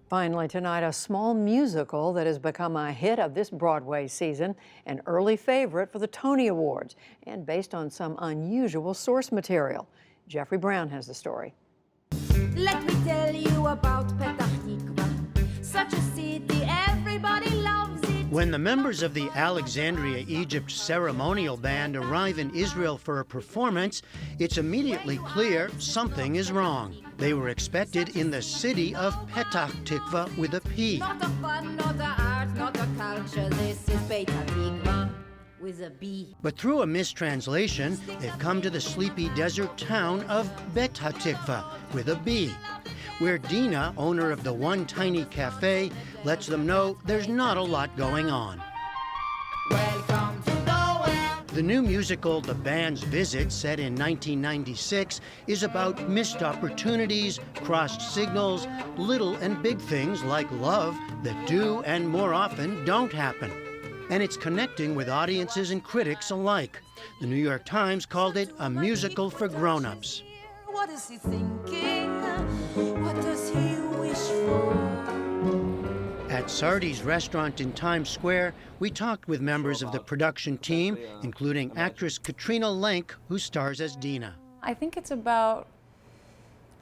Finally tonight, a small musical that has become a hit of this Broadway season, an early favorite for the Tony Awards, and based on some unusual source material. Jeffrey Brown has the story. Let me tell you about Petah Tikva, such a city, everybody loves it. When the members of the Alexandria, Egypt ceremonial band arrive in Israel for a performance, it's immediately clear something is wrong. They were expected in the city of Petah Tikva with a P. Not a fun, not a art, not a culture, this is Petah Tikva with a B. But through a mistranslation, they've come to the sleepy desert town of Betah Tikva with a B, where Dina, owner of the One Tiny Cafe, lets them know there's not a lot going on. Welcome to nowhere. The new musical, The Band's Visit, set in 1996, is about missed opportunities, crossed signals, little and big things like love that do and more often don't happen. And it's connecting with audiences and critics alike. The New York Times called it a musical for grown-ups. What is he thinking? What does he wish for? At Sardi's restaurant in Times Square, we talked with members of the production team, including actress Katrina Lenk, who stars as Dina. I think it's about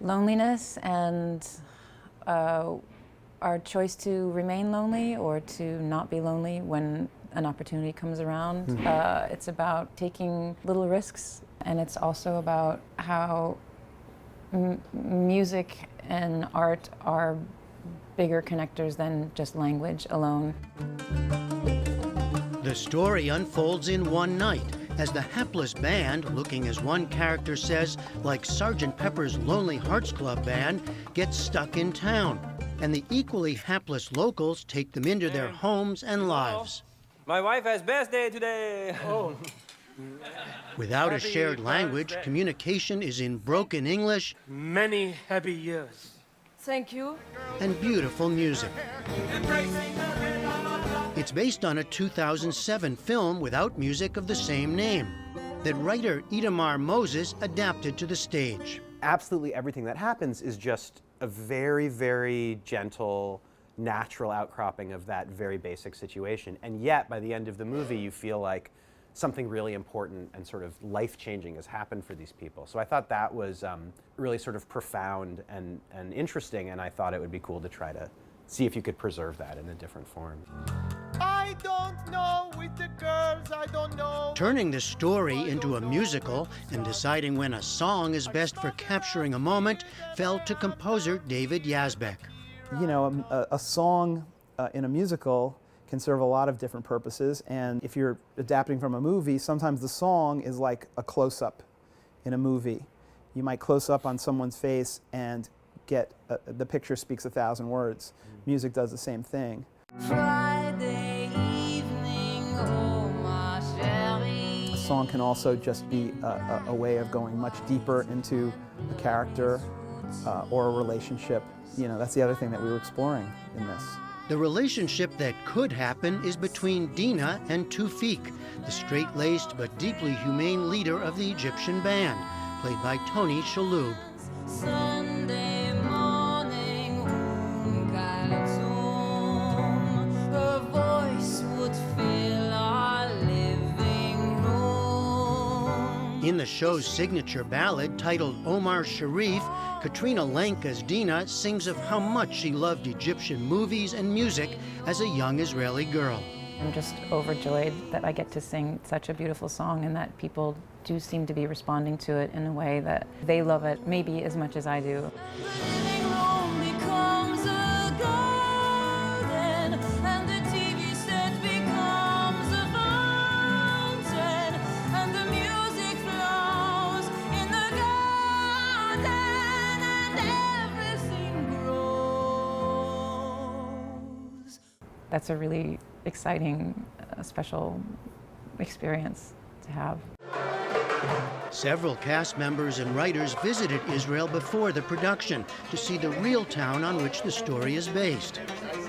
loneliness and our choice to remain lonely or to not be lonely when an opportunity comes around. It's about taking little risks, and it's also about how music and art are bigger connectors than just language alone. The story unfolds in one night as the hapless band, looking as one character says, like Sgt. Pepper's Lonely Hearts Club Band, gets stuck in town. And the equally hapless locals take them into their homes and lives. My wife has birthday today. Oh. Without a shared language, communication is in broken English. Many happy years. Thank you. And beautiful music. It's based on a 2007 film without music of the same name that writer Itamar Moses adapted to the stage. Absolutely everything that happens is just a very, very gentle, natural outcropping of that very basic situation. And yet, by the end of the movie, you feel like something really important and sort of life-changing has happened for these people. So I thought that was really sort of profound and interesting, and I thought it would be cool to try to see if you could preserve that in a different form. I don't know with the girls, I don't know. Turning the story into a musical and deciding when a song is best for capturing a moment fell to composer David Yazbek. You know, a song in a musical can serve a lot of different purposes, and if you're adapting from a movie, sometimes the song is like a close-up in a movie. You might close up on someone's face and get the picture speaks 1,000 words. Music does the same thing. Friday evening, oh my chérie. A song can also just be a way of going much deeper into a character or a relationship. You know, that's the other thing that we were exploring in this. The relationship that could happen is between Dina and Tufik, the straight-laced but deeply humane leader of the Egyptian band, played by Tony Shalhoub. Sunday morning, her voice would fill our living room. In the show's signature ballad, titled Omar Sharif, Katrina Lenk as Dina sings of how much she loved Egyptian movies and music as a young Israeli girl. I'm just overjoyed that I get to sing such a beautiful song and that people do seem to be responding to it in a way that they love it maybe as much as I do. Living room becomes a garden, and the TV set becomes a fountain, and the music flows in the garden, and everything grows. That's a really exciting, special experience to have. Several cast members and writers visited Israel before the production to see the real town on which the story is based.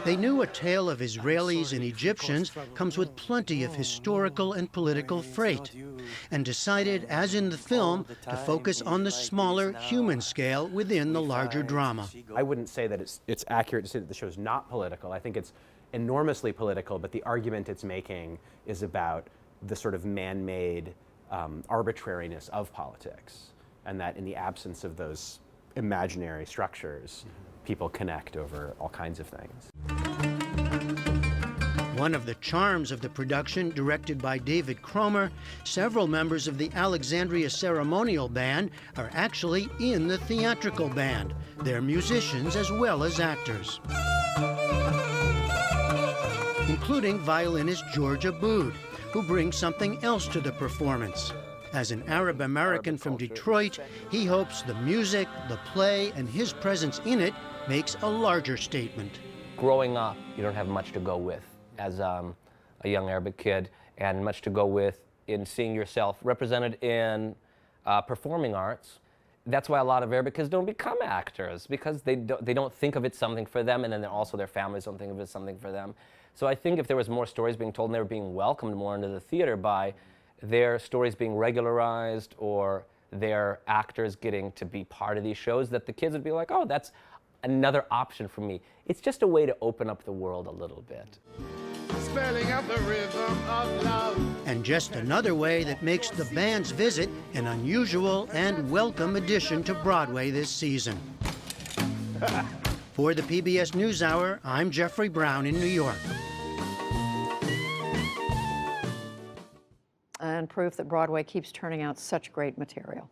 They knew a tale of Israelis and Egyptians comes with plenty of historical and political freight. and decided, as in the film, to focus on the smaller human scale within the larger drama. I wouldn't say that it's accurate to say that the show's not political. I think it's enormously political, but the argument it's making is about the sort of man-made arbitrariness of politics, and that in the absence of those imaginary structures, people connect over all kinds of things. One of the charms of the production, directed by David Cromer, several members of the Alexandria Ceremonial Band are actually in the theatrical band. They're musicians as well as actors, including violinist George Aboud, who brings something else to the performance. As an Arab American from Detroit, he hopes the music, the play, and his presence in it makes a larger statement. Growing up, you don't have much to go with as a young Arabic kid, and much to go with in seeing yourself represented in performing arts. That's why a lot of Arabic kids don't become actors, because they don't think of it something for them, and then also their families don't think of it something for them. So I think if there was more stories being told and they were being welcomed more into the theater by their stories being regularized or their actors getting to be part of these shows, that the kids would be like, oh, that's another option for me. It's just a way to open up the world a little bit. Spelling out the rhythm of love. And just another way that makes the band's visit an unusual and welcome addition to Broadway this season. For the PBS NewsHour, I'm Jeffrey Brown in New York. And proof that Broadway keeps turning out such great material.